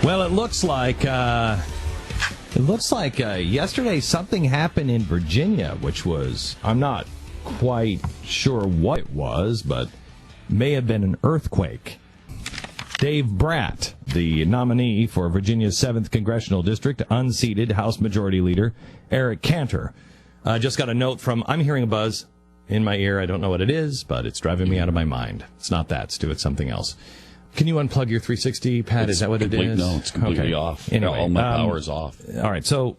Well, it looks like yesterday something happened in Virginia, which was, I'm not quite sure what it was, but may have been an earthquake. Dave Brat, the nominee for Virginia's 7th Congressional District, unseated House Majority Leader Eric Cantor, just got a note from, I'm hearing a buzz in my ear. I don't know what it is, but it's driving me out of my mind. It's not that, Stu. It's something else. Can you unplug your 360, Pat? Is that what it is? No, it's completely off. Anyway, all my power is off. All right, so...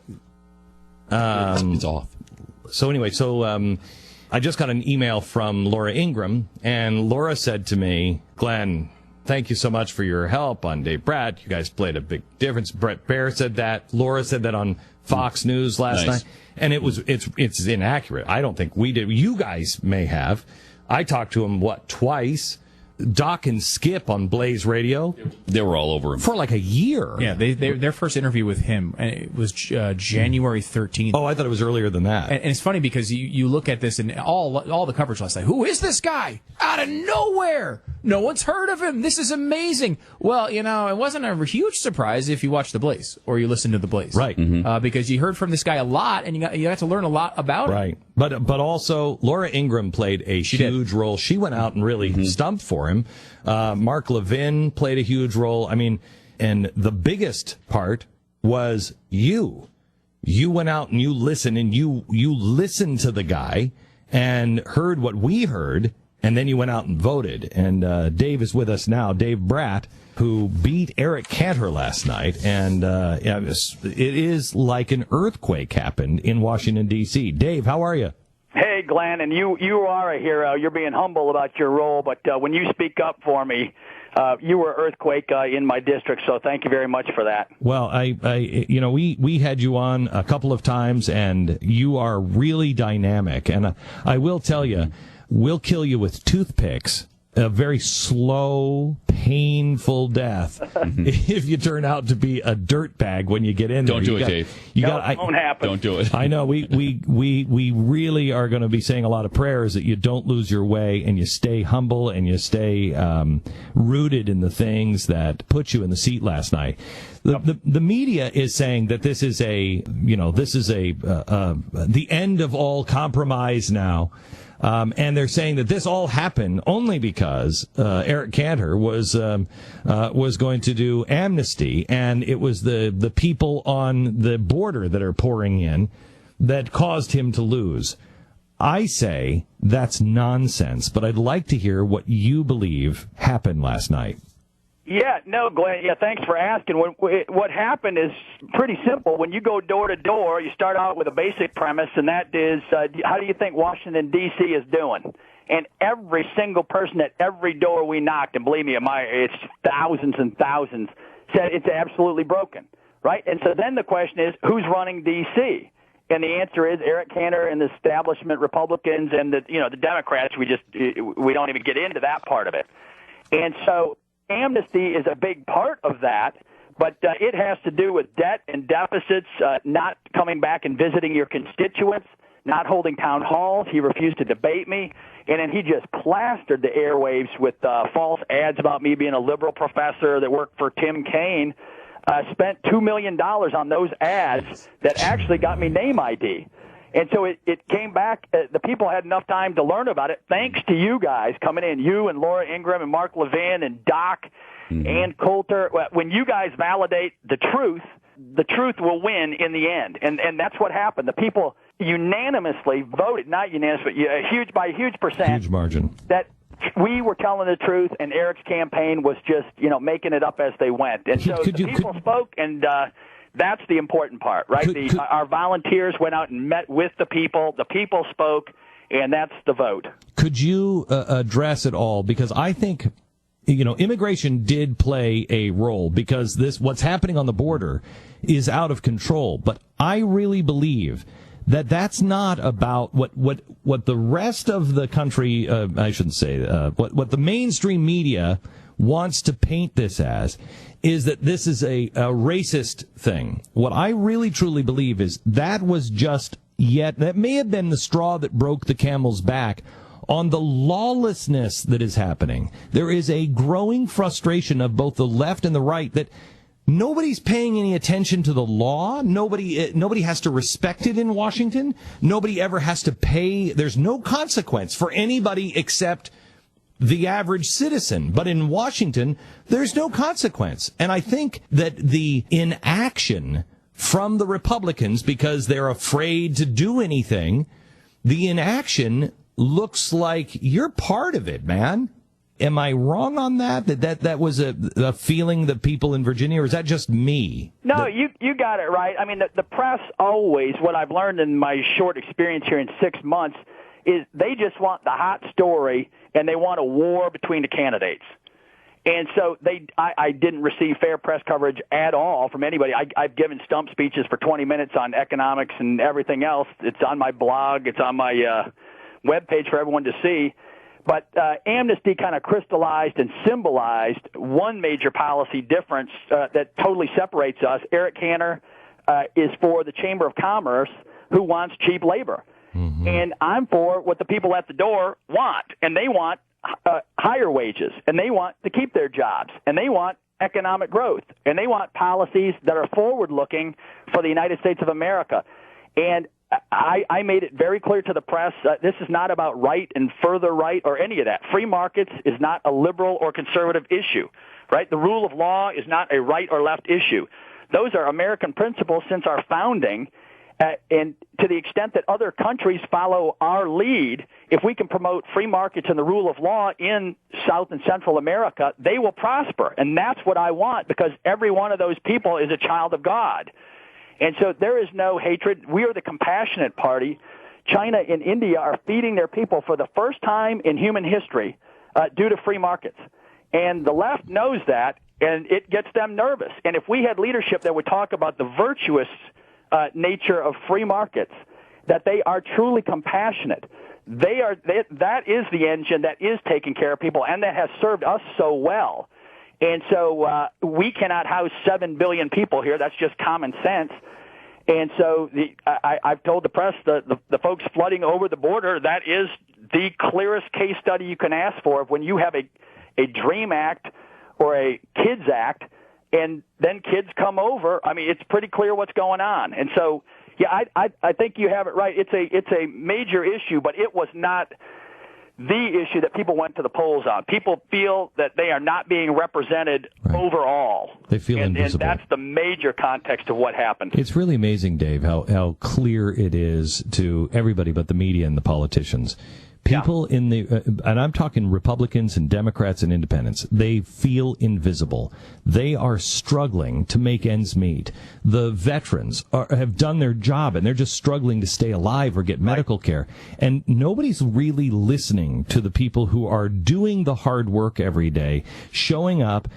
it's off. So anyway, I just got an email from Laura Ingraham, and Laura said to me, Glenn, thank you so much for your help on Dave Brat. You guys played a big difference. Brett Baer said that. Laura said that on Fox News last night. And it's inaccurate. I don't think we did. You guys may have. I talked to him, twice? Doc and Skip on Blaze Radio. They were all over him. For like a year. Yeah, their first interview with him, and it was January 13th. Oh, I thought it was earlier than that. And it's funny because you look at this and all the coverage last night. Who is this guy? Out of nowhere. No one's heard of him. This is amazing. Well, it wasn't a huge surprise if you watched The Blaze or you listened to The Blaze. Right. Because you heard from this guy a lot and you got to learn a lot about him. Right. But also, Laura Ingraham played a huge role. She went out and really stumped for him. Mark Levin played a huge role. I mean, and the biggest part was you. You went out and you listened, and you listened to the guy and heard what we heard, and then you went out and voted. And Dave is with us now, Dave Brat, who beat Eric Cantor last night. And it is like an earthquake happened in Washington, D.C. Dave, how are you? Hey, Glenn, and you are a hero. You're being humble about your role, but when you speak up for me, you were an earthquake in my district, so thank you very much for that. Well, we had you on a couple of times, and you are really dynamic. And I will tell you, we'll kill you with toothpicks. A very slow, painful death if you turn out to be a dirtbag when you get in there. Don't do it, Dave. It won't happen. Don't do it. I know. We really are going to be saying a lot of prayers that you don't lose your way and you stay humble and you stay rooted in the things that put you in the seat last night. The media is saying that this is the end of all compromise now. And they're saying that this all happened only because Eric Cantor was going to do amnesty, and it was the people on the border that are pouring in that caused him to lose. I say that's nonsense, but I'd like to hear what you believe happened last night. Yeah, no, Glenn, thanks for asking. What happened is pretty simple. When you go door to door, you start out with a basic premise, and that is, how do you think Washington, D.C. is doing? And every single person at every door we knocked, and believe me, it's thousands and thousands, said it's absolutely broken, right? And so then the question is, who's running D.C.? And the answer is Eric Cantor and the establishment Republicans and the Democrats. We don't even get into that part of it. And so amnesty is a big part of that, but it has to do with debt and deficits, not coming back and visiting your constituents, not holding town halls. He refused to debate me, and then he just plastered the airwaves with false ads about me being a liberal professor that worked for Tim Kaine. Spent $2 million on those ads that actually got me name ID. And so it came back. The people had enough time to learn about it, thanks to you guys coming in, you and Laura Ingraham and Mark Levin and Doc and Coulter. When you guys validate the truth will win in the end. And that's what happened. The people unanimously voted, not unanimous, but by a huge percent. Huge margin. That we were telling the truth, and Eric's campaign was just, making it up as they went. And so people spoke, and that's the important part, right? Our volunteers went out and met with the people spoke, and that's the vote. Could you address it all? Because I think, immigration did play a role, because what's happening on the border is out of control. But I really believe that that's not about what the rest of the country, I shouldn't say, what the mainstream media wants to paint this as, is that this is a racist thing. What I really truly believe is that was that may have been the straw that broke the camel's back on the lawlessness that is happening. There is a growing frustration of both the left and the right that Nobody's paying any attention to the law. Nobody has to respect it in Washington. Nobody ever has to pay. There's no consequence for anybody except the average citizen. But in Washington, there's no consequence. And I think that the inaction from the Republicans, because they're afraid to do anything, the inaction looks like you're part of it, man. Am I wrong on that? That was a feeling that people in Virginia, or is that just me? No, you got it right. I mean, the press always, what I've learned in my short experience here in 6 months, is they just want the hot story, and they want a war between the candidates. And so I didn't receive fair press coverage at all from anybody. I've given stump speeches for 20 minutes on economics and everything else. It's on my blog. It's on my webpage for everyone to see. But amnesty kind of crystallized and symbolized one major policy difference that totally separates us. Eric Cantor is for the Chamber of Commerce, who wants cheap labor. Mm-hmm. And I'm for what the people at the door want. And they want higher wages. And they want to keep their jobs. And they want economic growth. And they want policies that are forward-looking for the United States of America. And I made it very clear to the press, this is not about right and further right or any of that. Free markets is not a liberal or conservative issue, right? The rule of law is not a right or left issue. Those are American principles since our founding, and to the extent that other countries follow our lead, if we can promote free markets and the rule of law in South and Central America, they will prosper. And that's what I want, because every one of those people is a child of God. And so there is no hatred. We are the compassionate party. China and India are feeding their people for the first time in human history due to free markets. And the left knows that, and it gets them nervous. And if we had leadership that would talk about the virtuous nature of free markets, that they are truly compassionate, that is the engine that is taking care of people and that has served us so well. And so we cannot house 7 billion people here. That's just common sense. And so I've told the press, the folks flooding over the border, that is the clearest case study you can ask for. When you have a DREAM Act or a KIDS Act, and then kids come over, I mean, it's pretty clear what's going on. And so, yeah, I think you have it right. It's a major issue, but it was not the issue that people went to the polls on. People feel that they are not being represented overall. They feel invisible. And that's the major context of what happened. It's really amazing, Dave, how clear it is to everybody but the media and the politicians. People in the, and I'm talking Republicans and Democrats and independents, they feel invisible. They are struggling to make ends meet. The veterans have done their job, and they're just struggling to stay alive or get medical care. And nobody's really listening to the people who are doing the hard work every day, showing up,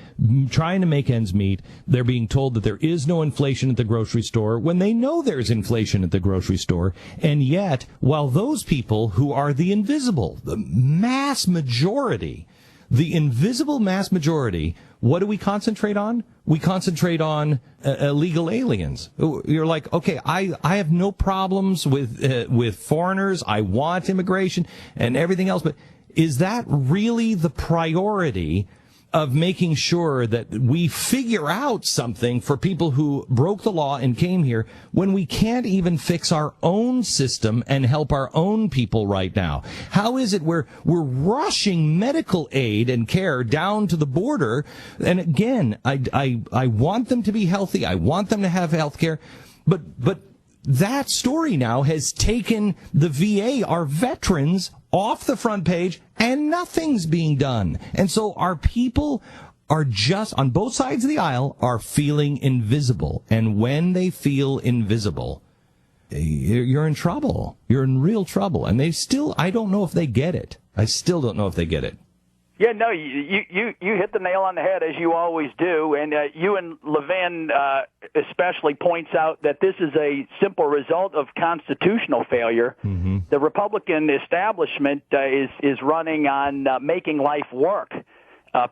trying to make ends meet. They're being told that there is no inflation at the grocery store when they know there's inflation at the grocery store. And yet, while those people who are the invisible, the mass majority, the invisible mass majority, what do we concentrate on? We concentrate on illegal aliens. You're like, okay, I have no problems with foreigners. I want immigration and everything else. But is that really the priority of making sure that we figure out something for people who broke the law and came here when we can't even fix our own system and help our own people right now? How is it we're rushing medical aid and care down to the border? And again, I want them to be healthy. I want them to have health care. But that story now has taken the VA, our veterans, off the front page, and nothing's being done. And so our people are just, on both sides of the aisle, are feeling invisible. And when they feel invisible, you're in trouble. You're in real trouble. And they still, I don't know if they get it. I still don't know if they get it. Yeah, no, you hit the nail on the head, as you always do, and Ewan Levin especially points out that this is a simple result of constitutional failure. Mm-hmm. The Republican establishment is running on making life work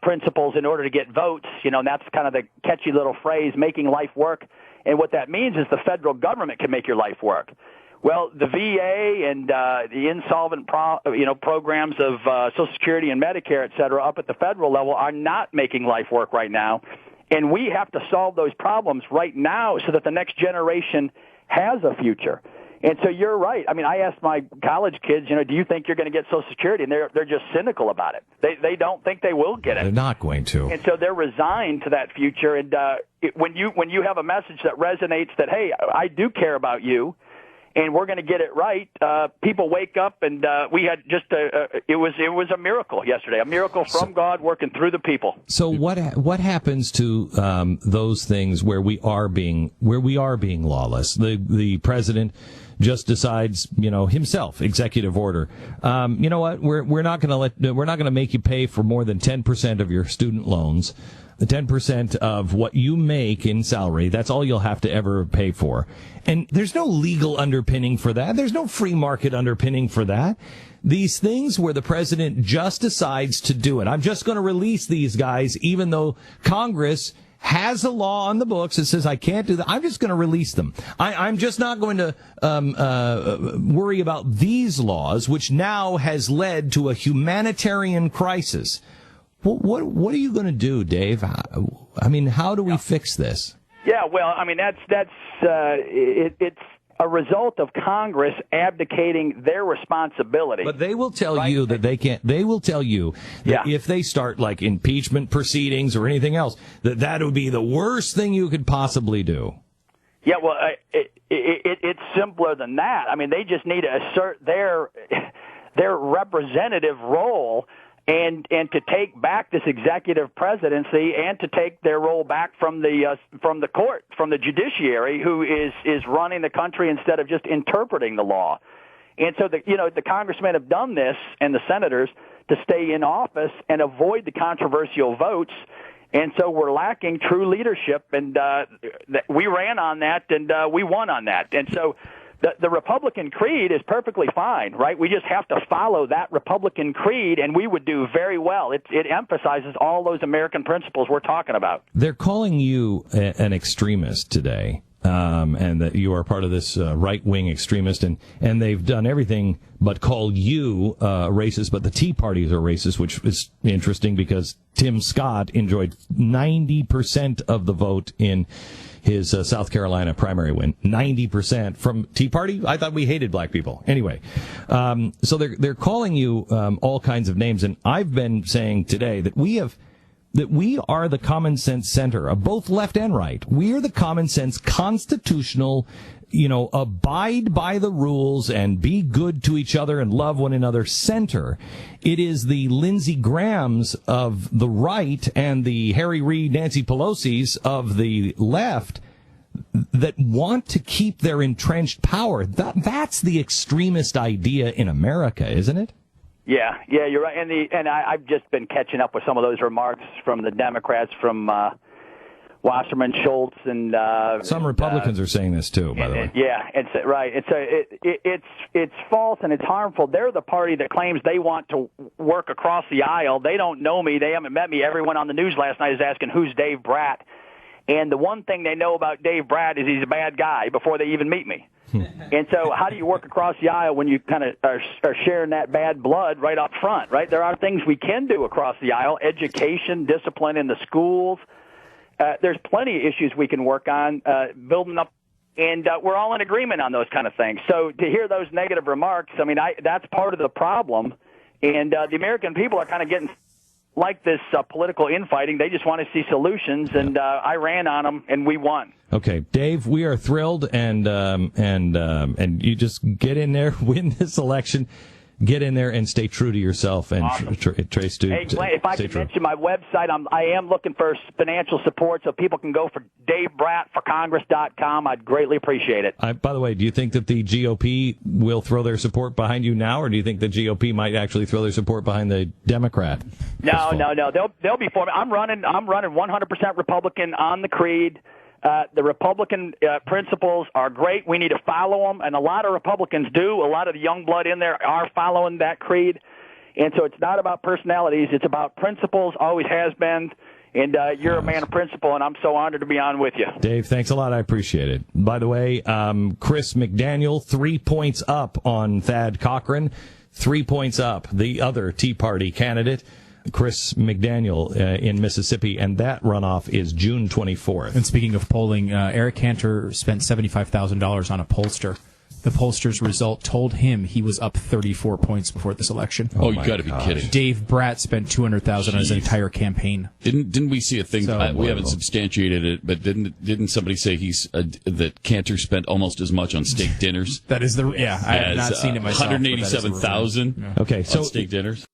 principles in order to get votes, and that's kind of the catchy little phrase, making life work. And what that means is the federal government can make your life work. Well, the VA and the insolvent programs of Social Security and Medicare, et cetera, up at the federal level are not making life work right now. And we have to solve those problems right now so that the next generation has a future. And so you're right. I mean, I asked my college kids, do you think you're going to get Social Security? And they're just cynical about it. They don't think they will get it. They're not going to. And so they're resigned to that future. And when you have a message that resonates that, hey, I do care about you, and we're going to get it right, people wake up, and we had just it was a miracle yesterday, a miracle from God working through the people. So what happens to those things where we are being lawless? The president just decides, himself, executive order. You know what? We're not going to make you pay for more than 10% of your student loans. The 10% of what you make in salary, that's all you'll have to ever pay for. And there's no legal underpinning for that. There's no free market underpinning for that. These things where the president just decides to do it. I'm just going to release these guys, even though Congress has a law on the books that says I can't do that. I'm just going to release them. I'm just not going to worry about these laws, which now has led to a humanitarian crisis. What are you going to do, Dave? I mean, how do we fix this? Yeah, well, I mean, it's a result of Congress abdicating their responsibility. But they will tell you that they can't. They will tell you that if they start like impeachment proceedings or anything else, that would be the worst thing you could possibly do. Yeah, well, it's simpler than that. I mean, they just need to assert their representative role. And to take back this executive presidency and to take their role back from the court, from the judiciary, who is running the country instead of just interpreting the law. And so the congressmen have done this, and the senators, to stay in office and avoid the controversial votes. And so we're lacking true leadership, and we ran on that, and we won on that. And so the Republican creed is perfectly fine, right? We just have to follow that Republican creed, and we would do very well. It emphasizes all those American principles we're talking about. They're calling you an extremist today, and that you are part of this right-wing extremist, and they've done everything but call you racist, but the Tea Parties are racist, which is interesting because Tim Scott enjoyed 90% of the vote in his South Carolina primary win. 90% from Tea Party? I thought we hated black people. Anyway, so they're calling you all kinds of names, and I've been saying today that we are the common sense center of both left and right. We are the common sense constitutional, abide by the rules and be good to each other and love one another center. It is the Lindsey Grahams of the right and the Harry Reid, Nancy Pelosi's of the left that want to keep their entrenched power. That's the extremist idea in America, isn't it? Yeah, you're right. And I've just been catching up with some of those remarks from the Democrats, from Wasserman Schultz, and some Republicans are saying this too, by the way. Yeah, it's right. It's false and it's harmful. They're the party that claims they want to work across the aisle. They don't know me. They haven't met me. Everyone on the news last night is asking, who's Dave Brat? And the one thing they know about Dave Brat is he's a bad guy before they even meet me. And so how do you work across the aisle when you kind of are sharing that bad blood right up front, right? There are things we can do across the aisle: education, discipline in the schools. There's plenty of issues we can work on, building up, and we're all in agreement on those kind of things. So to hear those negative remarks, I mean, that's part of the problem. And the American people are kind of getting like this political infighting. They just want to see solutions, and I ran on them, and we won. Okay, Dave, we are thrilled, and you just get in there, win this election. Get in there and stay true to yourself and awesome. trace to. Hey, Glenn, if I can mention my website, I am looking for financial support, so people can go for DaveBratForCongress.com. I'd greatly appreciate it. By the way, do you think that the GOP will throw their support behind you now, or do you think the GOP might actually throw their support behind the Democrat? No. They'll be for me. I'm running 100% Republican on the creed. The Republican principles are great. We need to follow them, and a lot of Republicans do. A lot of the young blood in there are following that creed. And so it's not about personalities. It's about principles, always has been. And you're a man of principle, and I'm so honored to be on with you. Dave, thanks a lot. I appreciate it. By the way, Chris McDaniel, 3 points up on Thad Cochran, 3 points up, the other Tea Party candidate. Chris McDaniel in Mississippi, and that runoff is June 24th. And speaking of polling, Eric Cantor spent $75,000 on a pollster. The pollster's result told him he was up 34 points before this election. Oh, you got to be kidding! Dave Brat spent $200,000 on his entire campaign. Didn't we see a thing? We haven't substantiated it, but didn't somebody say that Cantor spent almost as much on steak dinners? That is I have not seen it myself. 187,000. Okay, so steak dinners.